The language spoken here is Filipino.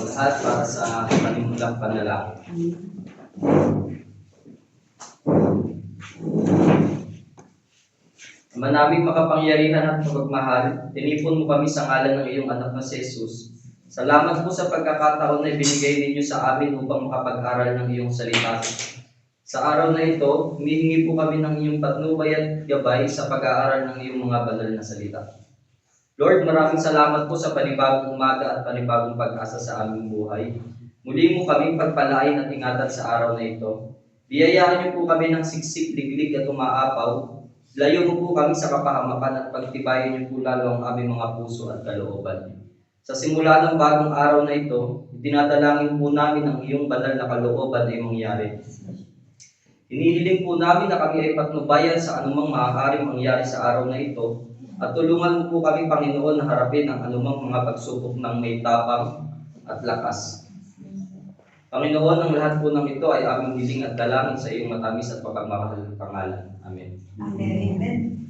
po lahat para sa panimulang panalangin. Ama naming makapangyarihan at mapagmahal, tinipon mo kami sa ngalan ng iyong anak na si Jesus. Salamat po sa pagkakataon na ibinigay ninyo sa amin upang makapag-aral ng iyong salita. Sa araw na ito, humihingi po kami ng iyong patnubay at gabay sa pag-aaral ng iyong mga banal na salita. Lord, maraming salamat po sa panibagong umaga at panibagong pag-asa sa aming buhay. Muli mo kaming pagpalain at ingatan sa araw na ito. Biyayaan niyo po kami ng siksik, liglig at umaapaw. Layo mo po kami sa kapahamakan at pagtibayin niyo po lalo ang aming mga puso at kalooban. Sa simula ng bagong araw na ito, dinadalangin po namin ang iyong banal na kalooban ay mangyari. Hinihiling po namin na kami ay patnubayan sa anumang maaaring mangyari sa araw na ito at tulungan mo po kami, Panginoon, na harapin ang anumang mga pagsubok ng may tapang at lakas. Panginoon, ang lahat po ng ito ay aming hiling at dalangin sa iyong matamis at pagmamahal ng pangalan. Amen. Amen.